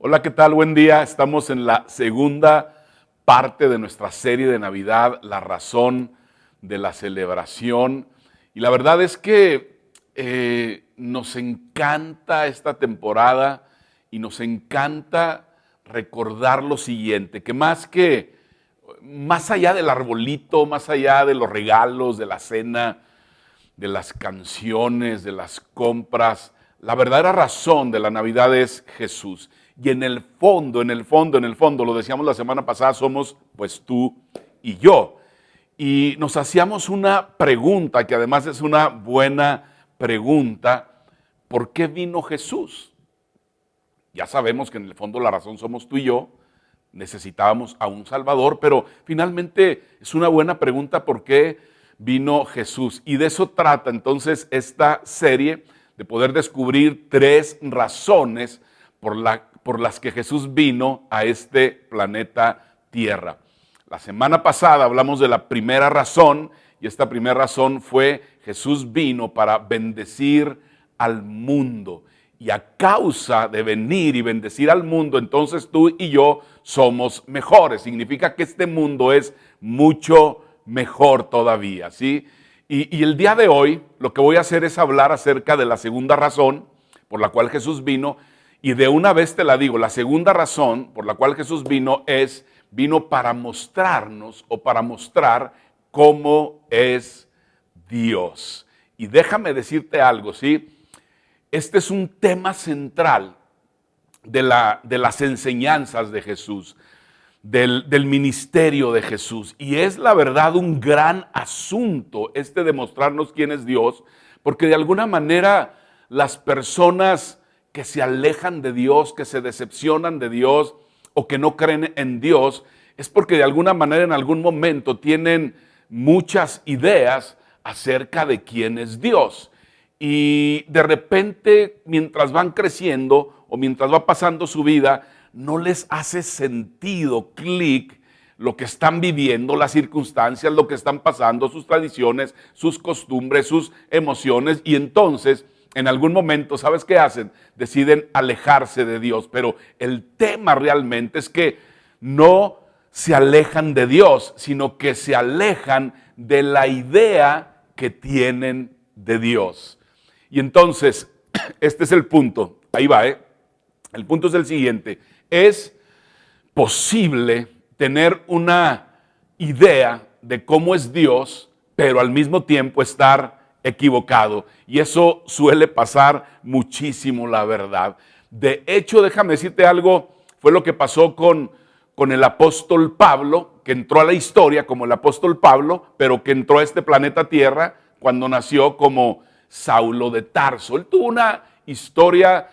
Hola, ¿qué tal? Buen día. Estamos en la segunda parte de nuestra serie de Navidad, la razón de la celebración. Y la verdad es que nos encanta esta temporada y nos encanta recordar lo siguiente, que más allá del arbolito, más allá de los regalos, de la cena, de las canciones, de las compras, la verdadera razón de la Navidad es Jesús. Y en el fondo, lo decíamos la semana pasada, somos pues tú y yo. Y nos hacíamos una pregunta, que además es una buena pregunta: ¿por qué vino Jesús? Ya sabemos que en el fondo la razón somos tú y yo, necesitábamos a un Salvador, pero finalmente es una buena pregunta: ¿por qué vino Jesús? Y de eso trata entonces esta serie, de poder descubrir tres razones por las que Jesús vino a este planeta Tierra. La semana pasada hablamos de la primera razón, y esta primera razón fue: Jesús vino para bendecir al mundo. Y a causa de venir y bendecir al mundo, entonces tú y yo somos mejores. Significa que este mundo es mucho mejor todavía, ¿sí? Y el día de hoy lo que voy a hacer es hablar acerca de la segunda razón por la cual Jesús vino. Y de una vez te la digo, la segunda razón por la cual Jesús vino para mostrarnos o para mostrar cómo es Dios. Y déjame decirte algo, ¿sí? Este es un tema central de las enseñanzas de Jesús, del ministerio de Jesús. Y es la verdad un gran asunto de mostrarnos quién es Dios, porque de alguna manera las personas que se alejan de Dios, que se decepcionan de Dios o que no creen en Dios, es porque de alguna manera en algún momento tienen muchas ideas acerca de quién es Dios. Y de repente, mientras van creciendo o mientras va pasando su vida, no les hace sentido, clic, lo que están viviendo, las circunstancias, lo que están pasando, sus tradiciones, sus costumbres, sus emociones. Y entonces, en algún momento, ¿sabes qué hacen? Deciden alejarse de Dios. Pero el tema realmente es que no se alejan de Dios, sino que se alejan de la idea que tienen de Dios. Y entonces, este es el punto, ahí va, el punto es el siguiente: es posible tener una idea de cómo es Dios, pero al mismo tiempo estar equivocado. Y eso suele pasar muchísimo, la verdad. De hecho, déjame decirte algo, fue lo que pasó con el apóstol Pablo, que entró a la historia como el apóstol Pablo, pero que entró a este planeta Tierra cuando nació como Saulo de Tarso. Él tuvo una historia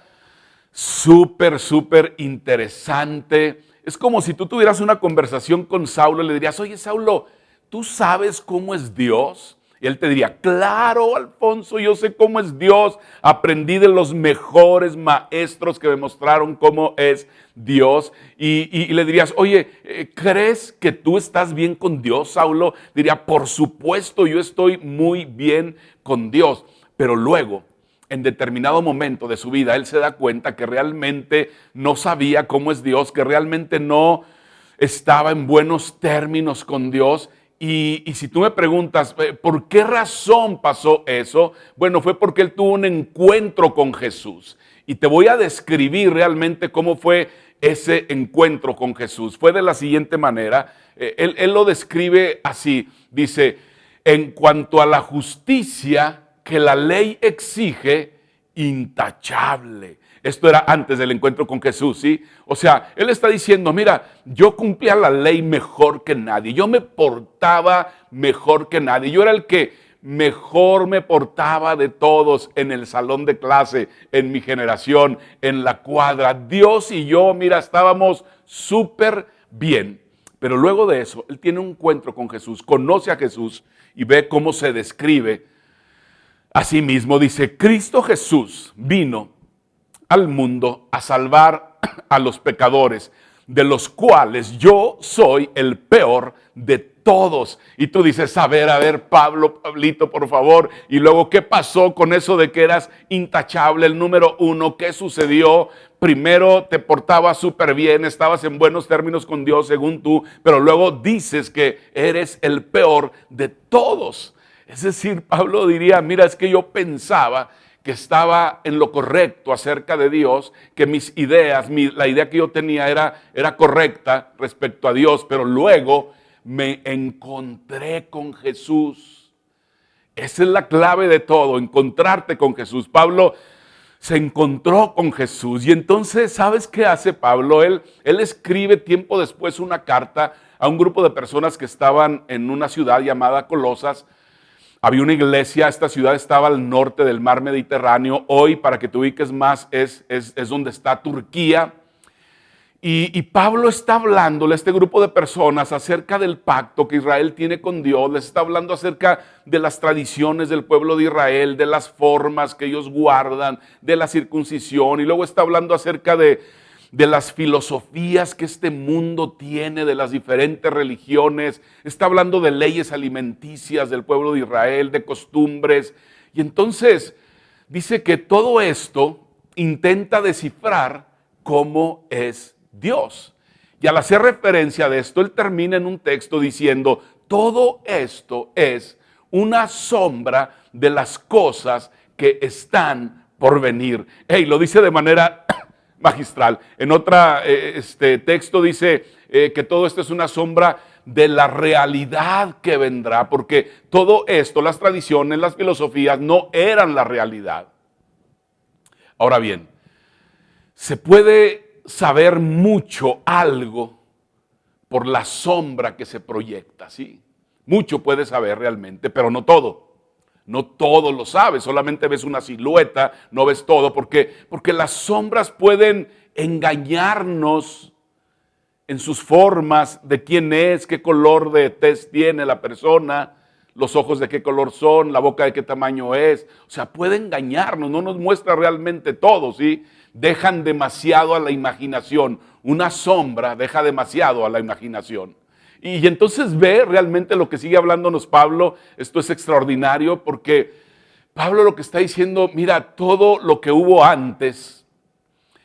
súper interesante. Es como si tú tuvieras una conversación con Saulo y le dirías: oye, Saulo, ¿tú sabes cómo es Dios? Y él te diría: claro, Alfonso, yo sé cómo es Dios. Aprendí de los mejores maestros que me mostraron cómo es Dios. Y le dirías: oye, ¿crees que tú estás bien con Dios, Saulo? Diría: por supuesto, yo estoy muy bien con Dios. Pero luego, en determinado momento de su vida, él se da cuenta que realmente no sabía cómo es Dios, que realmente no estaba en buenos términos con Dios. Y si tú me preguntas, ¿por qué razón pasó eso? Bueno, fue porque él tuvo un encuentro con Jesús. Y te voy a describir realmente cómo fue ese encuentro con Jesús. Fue de la siguiente manera. Él lo describe así. Dice: en cuanto a la justicia que la ley exige, intachable. Esto era antes del encuentro con Jesús, ¿sí? O sea, él está diciendo: mira, yo cumplía la ley mejor que nadie, yo me portaba mejor que nadie, yo era el que mejor me portaba de todos en el salón de clase, en mi generación, en la cuadra. Dios y yo, mira, estábamos súper bien. Pero luego de eso, él tiene un encuentro con Jesús, conoce a Jesús y ve cómo se describe. Asimismo dice: Cristo Jesús vino al mundo a salvar a los pecadores, de los cuales yo soy el peor de todos. Y tú dices, a ver, Pablo, Pablito, por favor. Y luego, ¿qué pasó con eso de que eras intachable, el número uno? ¿Qué sucedió? Primero te portabas súper bien, estabas en buenos términos con Dios según tú, pero luego dices que eres el peor de todos. Es decir, Pablo diría, mira, es que yo pensaba que estaba en lo correcto acerca de Dios, que mis ideas, la idea que yo tenía era correcta respecto a Dios, pero luego me encontré con Jesús. Esa es la clave de todo, encontrarte con Jesús. Pablo se encontró con Jesús y entonces, ¿sabes qué hace Pablo? Él escribe tiempo después una carta a un grupo de personas que estaban en una ciudad llamada Colosas. Había una iglesia, esta ciudad estaba al norte del mar Mediterráneo. Hoy, para que te ubiques más, es donde está Turquía. Y Pablo está hablándole a este grupo de personas acerca del pacto que Israel tiene con Dios. Les está hablando acerca de las tradiciones del pueblo de Israel, de las formas que ellos guardan, de la circuncisión. Y luego está hablando acerca de las filosofías que este mundo tiene, de las diferentes religiones. Está hablando de leyes alimenticias del pueblo de Israel, de costumbres. Y entonces dice que todo esto intenta descifrar cómo es Dios. Y al hacer referencia de esto, él termina en un texto diciendo, todo esto es una sombra de las cosas que están por venir. Lo dice de manera magistral. En otro texto dice que todo esto es una sombra de la realidad que vendrá, porque todo esto, las tradiciones, las filosofías, no eran la realidad. Ahora bien, se puede saber algo por la sombra que se proyecta, ¿sí? Mucho puedes saber realmente, pero no todo. No todo lo sabes, solamente ves una silueta, no ves todo, porque las sombras pueden engañarnos en sus formas de quién es, qué color de tez tiene la persona, los ojos de qué color son, la boca de qué tamaño es. O sea, puede engañarnos, no nos muestra realmente todo, ¿sí? Dejan demasiado a la imaginación. Una sombra deja demasiado a la imaginación. Y entonces ve realmente lo que sigue hablándonos Pablo. Esto es extraordinario porque Pablo lo que está diciendo, mira, todo lo que hubo antes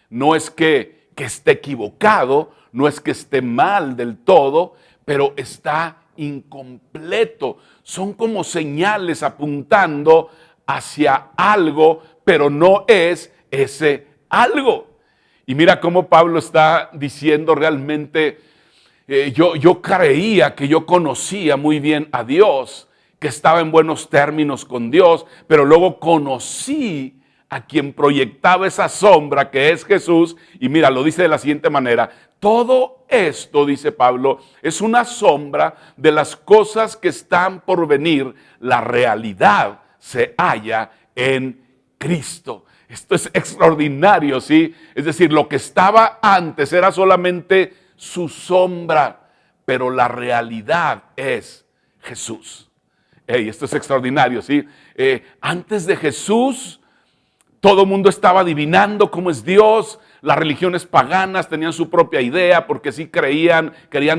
no es que esté equivocado, no es que esté mal del todo, pero está incompleto. Son como señales apuntando hacia algo, pero no es ese algo. Y mira cómo Pablo está diciendo realmente, yo creía que yo conocía muy bien a Dios, que estaba en buenos términos con Dios, pero luego conocí a quien proyectaba esa sombra que es Jesús. Y mira, lo dice de la siguiente manera, todo esto, dice Pablo, es una sombra de las cosas que están por venir. La realidad se halla en Cristo. Esto es extraordinario, ¿sí? Es decir, lo que estaba antes era solamente su sombra, pero la realidad es Jesús. Esto es extraordinario, ¿sí? Antes de Jesús, todo el mundo estaba adivinando cómo es Dios. Las religiones paganas tenían su propia idea porque sí querían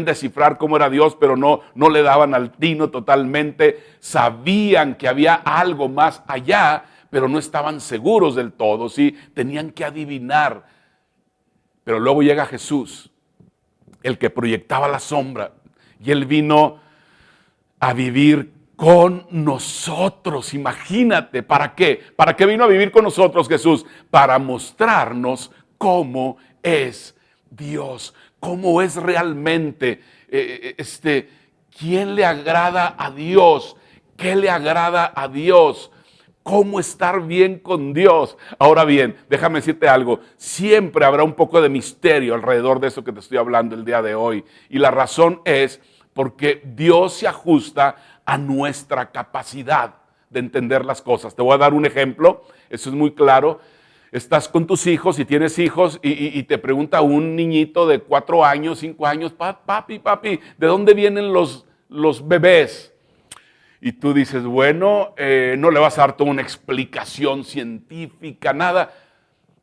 descifrar cómo era Dios, pero no le daban al tino totalmente. Sabían que había algo más allá, pero no estaban seguros del todo, ¿sí? Tenían que adivinar. Pero luego llega Jesús, el que proyectaba la sombra, y Él vino a vivir con nosotros. Imagínate, ¿para qué? ¿Para qué vino a vivir con nosotros Jesús? Para mostrarnos cómo es Dios, cómo es realmente, quién le agrada a Dios, qué le agrada a Dios, cómo estar bien con Dios. Ahora bien, déjame decirte algo, siempre habrá un poco de misterio alrededor de eso que te estoy hablando el día de hoy. Y la razón es porque Dios se ajusta a nuestra capacidad de entender las cosas. Te voy a dar un ejemplo, eso es muy claro. Estás con tus hijos y tienes hijos y te pregunta un niñito de 4 años, 5 años, papi, ¿de dónde vienen los bebés? Y tú dices, bueno, no le vas a dar toda una explicación científica, nada.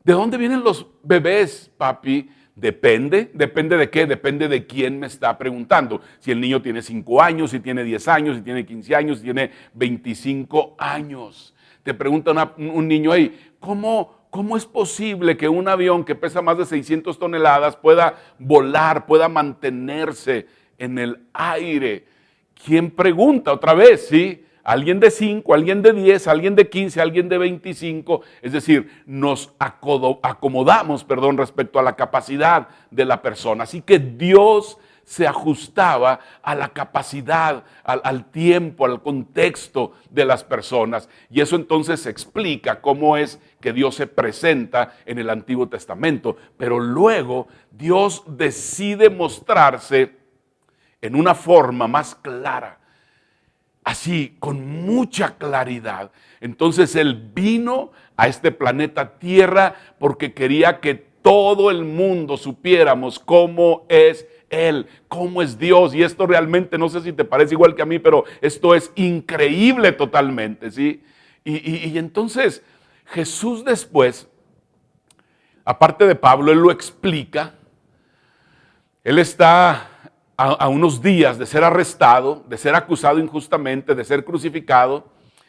¿De dónde vienen los bebés, papi? Depende de qué, depende de quién me está preguntando. Si el niño tiene 5 años, si tiene 10 años, si tiene 15 años, si tiene 25 años. Te pregunta un niño, hey, ¿cómo es posible que un avión que pesa más de 600 toneladas pueda volar, pueda mantenerse en el aire? ¿Quién pregunta otra vez? ¿Sí? Alguien de 5, alguien de 10, alguien de 15, alguien de 25. Es decir, nos acomodamos, respecto a la capacidad de la persona. Así que Dios se ajustaba a la capacidad, al tiempo, al contexto de las personas. Y eso entonces explica cómo es que Dios se presenta en el Antiguo Testamento. Pero luego Dios decide mostrarse en una forma más clara, así, con mucha claridad. Entonces Él vino a este planeta Tierra porque quería que todo el mundo supiéramos cómo es Él, cómo es Dios. Y esto realmente, no sé si te parece igual que a mí, pero esto es increíble totalmente, ¿sí? Y entonces Jesús después, aparte de Pablo, Él lo explica. Él está a unos días de ser arrestado, de ser acusado injustamente, de ser crucificado.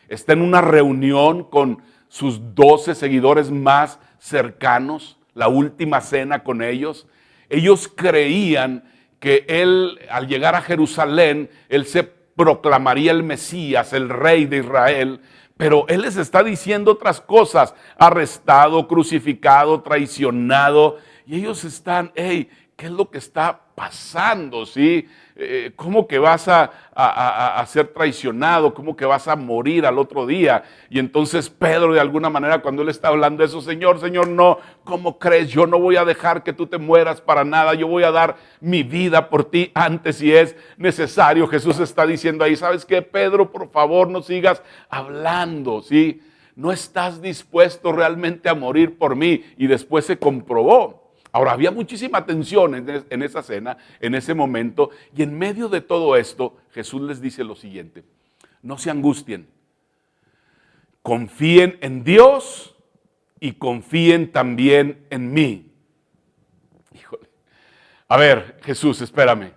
Está en una reunión con sus 12 seguidores más cercanos, la última cena con ellos. Ellos creían que él, al llegar a Jerusalén, él se proclamaría el Mesías, el Rey de Israel. Pero él les está diciendo otras cosas: arrestado, crucificado, traicionado. Y ellos están, hey, ¿qué es lo que está pasando? ¿Sí? ¿Cómo que vas a ser traicionado? ¿Cómo que vas a morir al otro día? Y entonces Pedro, de alguna manera, cuando él está hablando de eso, Señor, no, ¿cómo crees? Yo no voy a dejar que tú te mueras para nada. Yo voy a dar mi vida por ti antes si es necesario. Jesús está diciendo ahí, ¿sabes qué, Pedro? Por favor, no sigas hablando, ¿sí? No estás dispuesto realmente a morir por mí. Y después se comprobó. Ahora, había muchísima tensión en esa cena, en ese momento, y en medio de todo esto, Jesús les dice lo siguiente: no se angustien, confíen en Dios y confíen también en mí. Híjole. A ver, Jesús, espérame.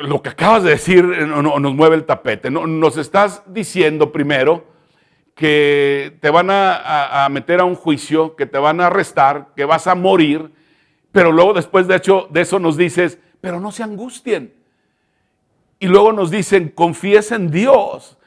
Lo que acabas de decir nos mueve el tapete. Nos estás diciendo primero que te van a meter a un juicio, que te van a arrestar, que vas a morir, pero luego después de eso nos dices, pero no se angustien. Y luego nos dicen, confíes en Dios.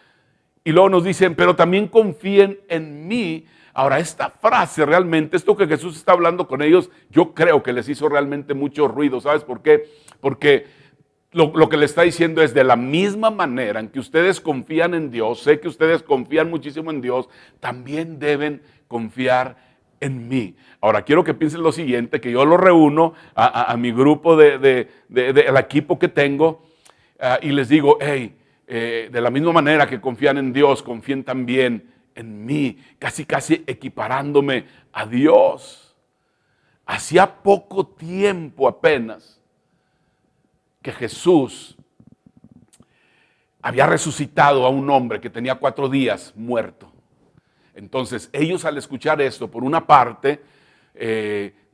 Y luego nos dicen, pero también confíen en mí. Ahora, esta frase realmente, esto que Jesús está hablando con ellos, yo creo que les hizo realmente mucho ruido. ¿Sabes por qué? Porque lo que le está diciendo es, de la misma manera en que ustedes confían en Dios, sé que ustedes confían muchísimo en Dios, también deben confiar en mí. Ahora, quiero que piensen lo siguiente, que yo lo reúno a mi grupo del equipo que tengo y les digo, hey, de la misma manera que confían en Dios, confíen también en mí, casi equiparándome a Dios. Hacía poco tiempo apenas que Jesús había resucitado a un hombre que tenía 4 días muerto. Entonces ellos, al escuchar esto, por una parte,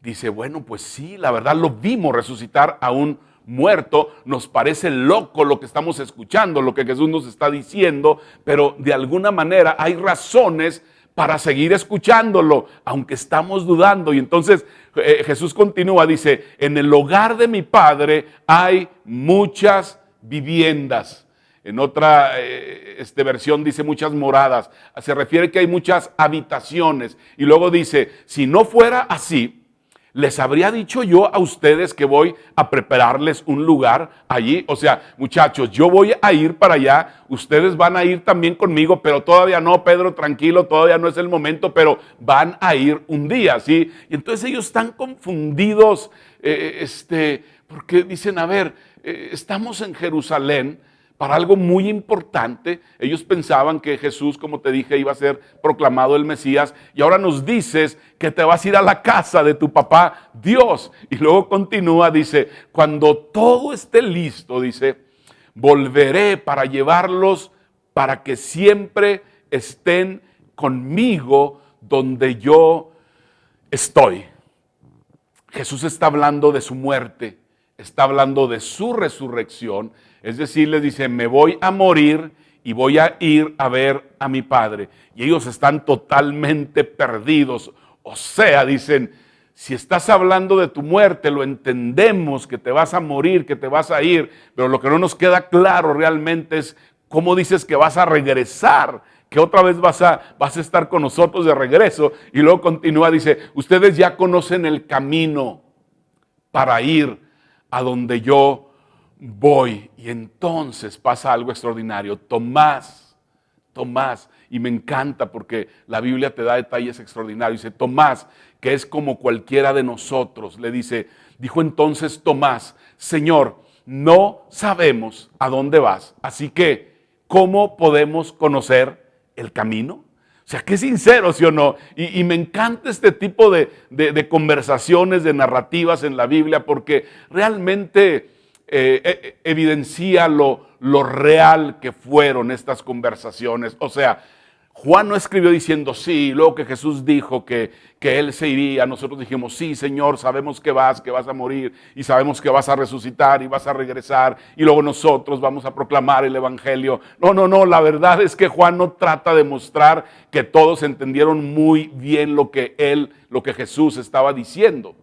dice, bueno, pues sí, la verdad lo vimos resucitar a un muerto, nos parece loco lo que estamos escuchando, lo que Jesús nos está diciendo, pero de alguna manera hay razones para seguir escuchándolo, aunque estamos dudando. Y entonces Jesús continúa, dice, en el hogar de mi Padre hay muchas viviendas. En otra versión dice muchas moradas. Se refiere que hay muchas habitaciones. Y luego dice, si no fuera así, les habría dicho yo a ustedes que voy a prepararles un lugar allí. O sea, muchachos, yo voy a ir para allá, ustedes van a ir también conmigo, pero todavía no, Pedro, tranquilo, todavía no es el momento, pero van a ir un día, ¿sí? Y entonces ellos están confundidos, porque dicen, a ver, estamos en Jerusalén para algo muy importante. Ellos pensaban que Jesús, como te dije, iba a ser proclamado el Mesías, y ahora nos dices que te vas a ir a la casa de tu papá Dios. Y luego continúa, dice, cuando todo esté listo, dice, volveré para llevarlos para que siempre estén conmigo donde yo estoy. Jesús está hablando de su muerte, está hablando de su resurrección, es decir, les dice, me voy a morir y voy a ir a ver a mi Padre. Y ellos están totalmente perdidos. O sea, dicen, si estás hablando de tu muerte, lo entendemos, que te vas a morir, que te vas a ir, pero lo que no nos queda claro realmente es cómo dices que vas a regresar, que otra vez vas a estar con nosotros de regreso. Y luego continúa, dice, ustedes ya conocen el camino para ir a donde yo voy. Y entonces pasa algo extraordinario. Tomás, y me encanta porque la Biblia te da detalles extraordinarios. Dice, Tomás, que es como cualquiera de nosotros, le dice, dijo entonces Tomás, Señor, no sabemos a dónde vas, así que, ¿cómo podemos conocer el camino? O sea, qué sincero, ¿sí o no? Y me encanta este tipo de conversaciones, de narrativas en la Biblia, porque realmente evidencia lo real que fueron estas conversaciones. O sea, Juan no escribió diciendo sí, luego que Jesús dijo que Él se iría, nosotros dijimos sí, Señor, sabemos que vas a morir y sabemos que vas a resucitar y vas a regresar y luego nosotros vamos a proclamar el Evangelio. No, la verdad es que Juan no trata de mostrar que todos entendieron muy bien lo que Jesús estaba diciendo.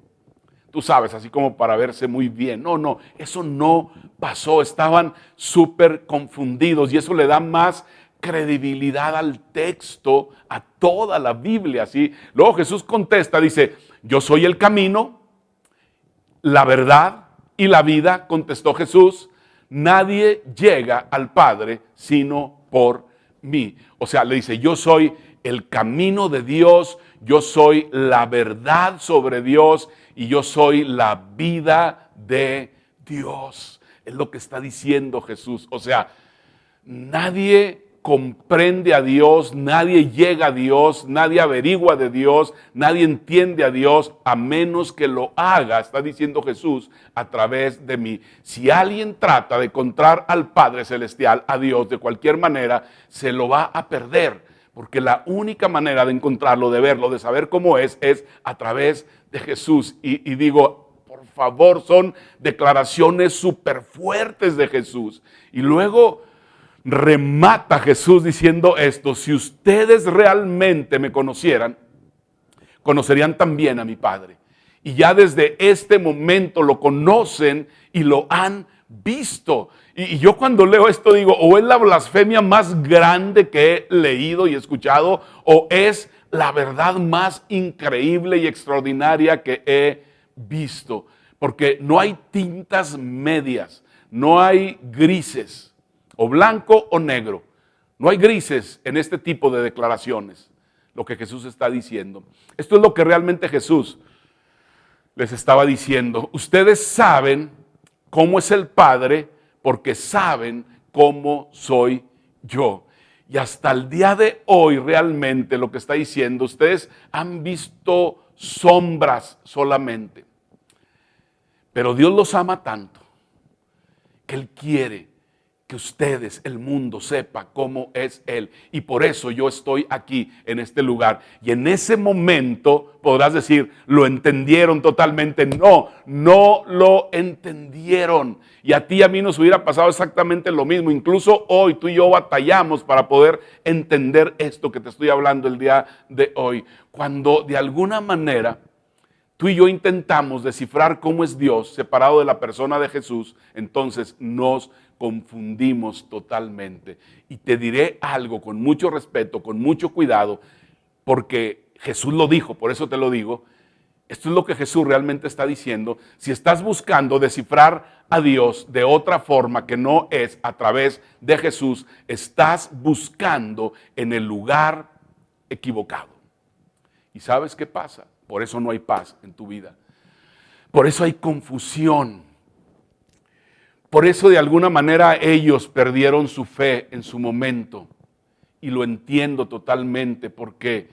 Tú sabes, así como para verse muy bien. No, eso no pasó, estaban súper confundidos y eso le da más credibilidad al texto, a toda la Biblia, ¿sí? Luego Jesús contesta, dice, yo soy el camino, la verdad y la vida, contestó Jesús, nadie llega al Padre sino por mí. O sea, le dice, yo soy el camino de Dios, yo soy la verdad sobre Dios y yo soy la vida de Dios. Es lo que está diciendo Jesús. O sea, nadie comprende a Dios, nadie llega a Dios, nadie averigua de Dios, nadie entiende a Dios a menos que lo haga, está diciendo Jesús, a través de mí. Si alguien trata de encontrar al Padre Celestial, a Dios, de cualquier manera, se lo va a perder, porque la única manera de encontrarlo, de verlo, de saber cómo es a través de Jesús. Y digo, por favor, son declaraciones súper fuertes de Jesús. Y luego remata Jesús diciendo esto, si ustedes realmente me conocieran, conocerían también a mi Padre. Y ya desde este momento lo conocen y lo han visto. Y yo cuando leo esto digo, o es la blasfemia más grande que he leído y escuchado, o es la verdad más increíble y extraordinaria que he visto. Porque no hay tintas medias, no hay grises. O blanco o negro. No hay grises en este tipo de declaraciones, lo que Jesús está diciendo. Esto es lo que realmente Jesús les estaba diciendo. Ustedes saben cómo es el Padre porque saben cómo soy yo. Y hasta el día de hoy realmente lo que está diciendo, ustedes han visto sombras solamente. Pero Dios los ama tanto que Él quiere que ustedes, el mundo, sepa cómo es Él. Y por eso yo estoy aquí, en este lugar. Y en ese momento podrás decir, ¿lo entendieron totalmente? No lo entendieron. Y a ti y a mí nos hubiera pasado exactamente lo mismo. Incluso hoy tú y yo batallamos para poder entender esto que te estoy hablando el día de hoy. Cuando de alguna manera tú y yo intentamos descifrar cómo es Dios separado de la persona de Jesús, entonces nos confundimos totalmente. Y te diré algo con mucho respeto, con mucho cuidado, porque Jesús lo dijo, por eso te lo digo. Esto es lo que Jesús realmente está diciendo. Si estás buscando descifrar a Dios de otra forma que no es a través de Jesús, estás buscando en el lugar equivocado. ¿Y sabes qué pasa? Por eso no hay paz en tu vida. Por eso hay confusión. Por eso de alguna manera ellos perdieron su fe en su momento. Y lo entiendo totalmente porque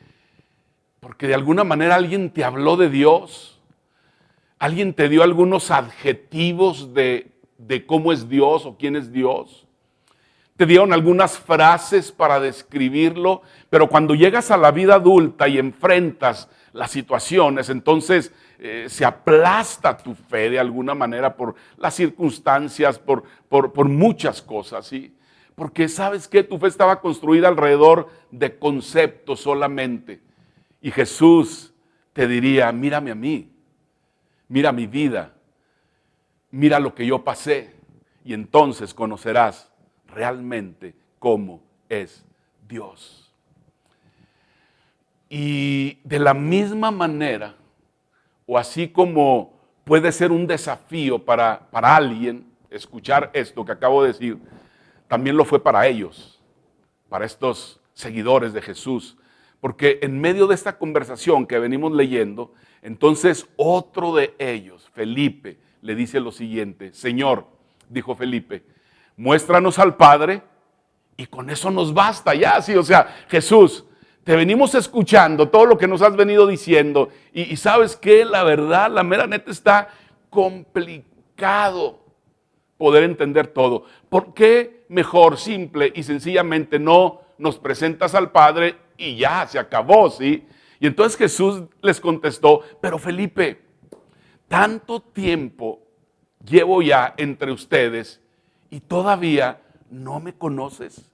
de alguna manera alguien te habló de Dios. Alguien te dio algunos adjetivos de cómo es Dios o quién es Dios. Te dieron algunas frases para describirlo, pero cuando llegas a la vida adulta y enfrentas las situaciones, entonces se aplasta tu fe de alguna manera por las circunstancias, por muchas cosas, ¿sí? Porque ¿sabes qué? Tu fe estaba construida alrededor de conceptos solamente. Y Jesús te diría, mírame a mí, mira mi vida, mira lo que yo pasé. Y entonces conocerás realmente cómo es Dios. Y de la misma manera, o así como puede ser un desafío para alguien escuchar esto que acabo de decir, también lo fue para ellos, para estos seguidores de Jesús. Porque en medio de esta conversación que venimos leyendo, entonces otro de ellos, Felipe, le dice lo siguiente: Señor, dijo Felipe, muéstranos al Padre y con eso nos basta ya. Sí, o sea, Jesús, te venimos escuchando todo lo que nos has venido diciendo y sabes que la verdad, la mera neta, está complicado poder entender todo. ¿Por qué mejor, simple y sencillamente no nos presentas al Padre y ya, se acabó, ¿sí? Y entonces Jesús les contestó, pero Felipe, tanto tiempo llevo ya entre ustedes y todavía no me conoces.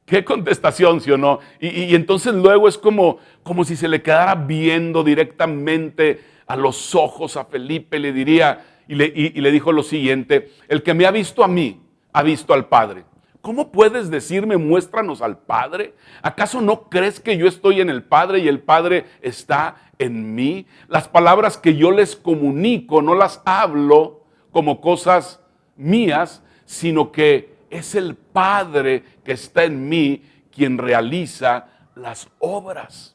Qué contestación, ¿sí o no? Y entonces luego es como si se le quedara viendo directamente a los ojos a Felipe, le diría, y le dijo lo siguiente: el que me ha visto a mí, ha visto al Padre. ¿Cómo puedes decirme, muéstranos al Padre? ¿Acaso no crees que yo estoy en el Padre y el Padre está en mí? Las palabras que yo les comunico no las hablo como cosas mías, sino que es el Padre que está en mí quien realiza las obras.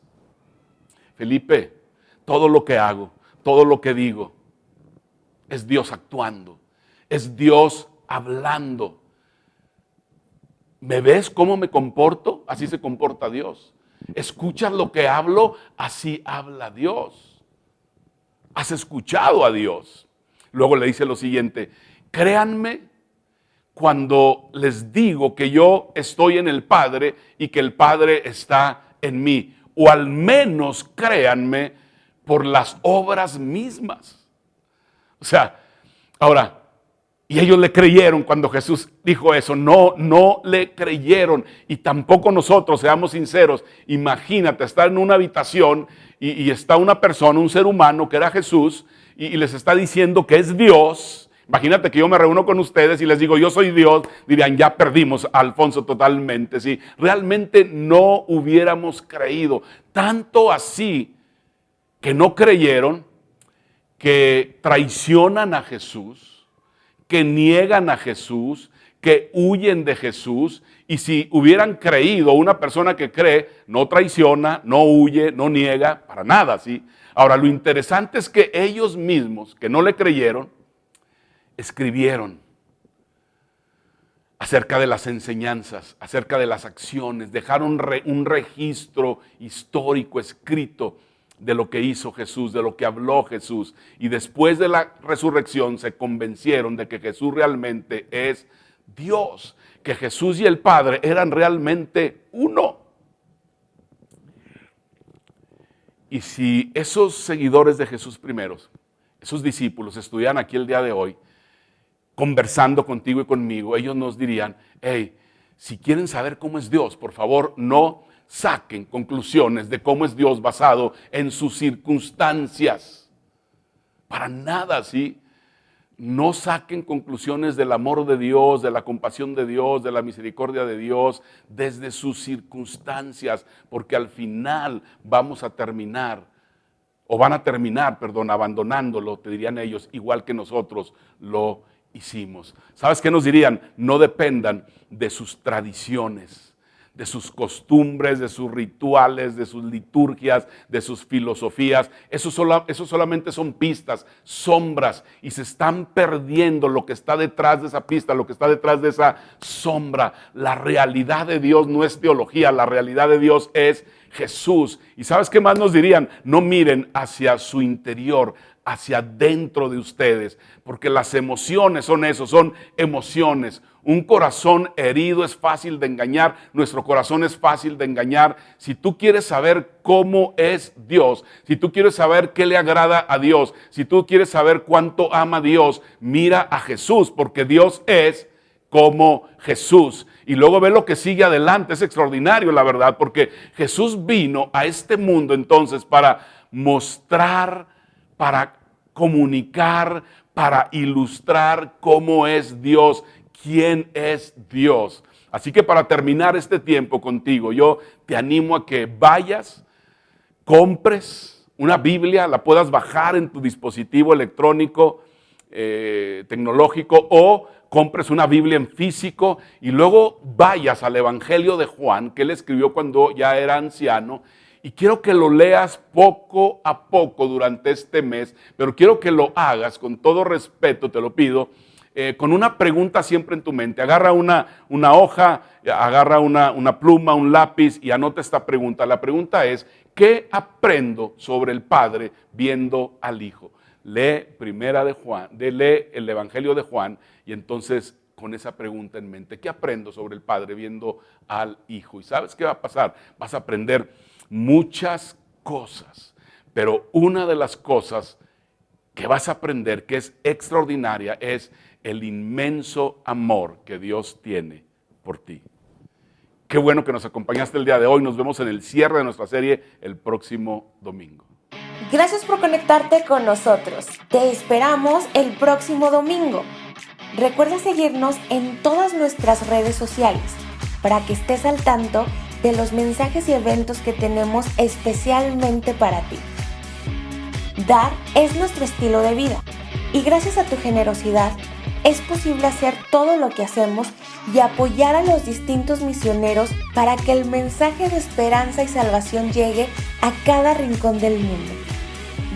Felipe, todo lo que hago, todo lo que digo, es Dios actuando, es Dios hablando. ¿Me ves cómo me comporto? Así se comporta Dios. ¿Escuchas lo que hablo? Así habla Dios. ¿Has escuchado a Dios? Luego le dice lo siguiente: créanme cuando les digo que yo estoy en el Padre y que el Padre está en mí. O al menos créanme por las obras mismas. O sea, ahora, y ellos le creyeron cuando Jesús dijo eso. No le creyeron. Y tampoco nosotros, seamos sinceros. Imagínate estar en una habitación y está una persona, un ser humano que era Jesús, y les está diciendo que es Dios. Imagínate que yo me reúno con ustedes y les digo, yo soy Dios. Dirían, ya perdimos a Alfonso totalmente. ¿Sí? Realmente no hubiéramos creído. Tanto así que no creyeron, que traicionan a Jesús, que niegan a Jesús, que huyen de Jesús. Y si hubieran creído, una persona que cree no traiciona, no huye, no niega, para nada, ¿sí? Ahora, lo interesante es que ellos mismos, que no le creyeron, escribieron acerca de las enseñanzas, acerca de las acciones, dejaron un registro histórico escrito de lo que hizo Jesús, de lo que habló Jesús. Y después de la resurrección se convencieron de que Jesús realmente es Dios, que Jesús y el Padre eran realmente uno. Y si esos seguidores de Jesús primeros, esos discípulos, estuvieran aquí el día de hoy, conversando contigo y conmigo, ellos nos dirían, hey, si quieren saber cómo es Dios, por favor, no saquen conclusiones de cómo es Dios basado en sus circunstancias. Para nada, ¿sí? No saquen conclusiones del amor de Dios, de la compasión de Dios, de la misericordia de Dios, desde sus circunstancias, porque al final vamos a terminar, o van a terminar, abandonándolo, te dirían ellos, igual que nosotros lo hicimos. ¿Sabes qué nos dirían? No dependan de sus tradiciones, de sus costumbres, de sus rituales, de sus liturgias, de sus filosofías. Eso solamente son pistas, sombras, y se están perdiendo lo que está detrás de esa pista, lo que está detrás de esa sombra. La realidad de Dios no es teología, la realidad de Dios es Jesús. ¿Y sabes qué más nos dirían? No miren hacia su interior, hacia dentro de ustedes, porque las emociones son eso, son emociones. Un corazón herido es fácil de engañar, nuestro corazón es fácil de engañar. Si tú quieres saber cómo es Dios, si tú quieres saber qué le agrada a Dios, si tú quieres saber cuánto ama a Dios, mira a Jesús, porque Dios es como Jesús. Y luego ve lo que sigue adelante, es extraordinario la verdad, porque Jesús vino a este mundo entonces para mostrar, para comunicar, para ilustrar cómo es Dios, quién es Dios. Así que para terminar este tiempo contigo, yo te animo a que vayas, compres una Biblia, la puedas bajar en tu dispositivo electrónico, tecnológico, o compres una Biblia en físico y luego vayas al Evangelio de Juan, que él escribió cuando ya era anciano, y quiero que lo leas poco a poco durante este mes, pero quiero que lo hagas con todo respeto, te lo pido, con una pregunta siempre en tu mente. Agarra una hoja, agarra una pluma, un lápiz y anota esta pregunta. La pregunta es, ¿qué aprendo sobre el Padre viendo al Hijo? Lee lee el Evangelio de Juan y entonces con esa pregunta en mente, ¿qué aprendo sobre el Padre viendo al Hijo? ¿Y sabes qué va a pasar? Vas a aprender muchas cosas, pero una de las cosas que vas a aprender que es extraordinaria es el inmenso amor que Dios tiene por ti. Qué bueno que nos acompañaste el día de hoy. Nos vemos en el cierre de nuestra serie el próximo domingo. Gracias por conectarte con nosotros. Te esperamos el próximo domingo. Recuerda seguirnos en todas nuestras redes sociales para que estés al tanto de los mensajes y eventos que tenemos especialmente para ti. Dar es nuestro estilo de vida y gracias a tu generosidad es posible hacer todo lo que hacemos y apoyar a los distintos misioneros para que el mensaje de esperanza y salvación llegue a cada rincón del mundo.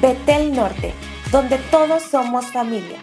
Betel Norte, donde todos somos familia.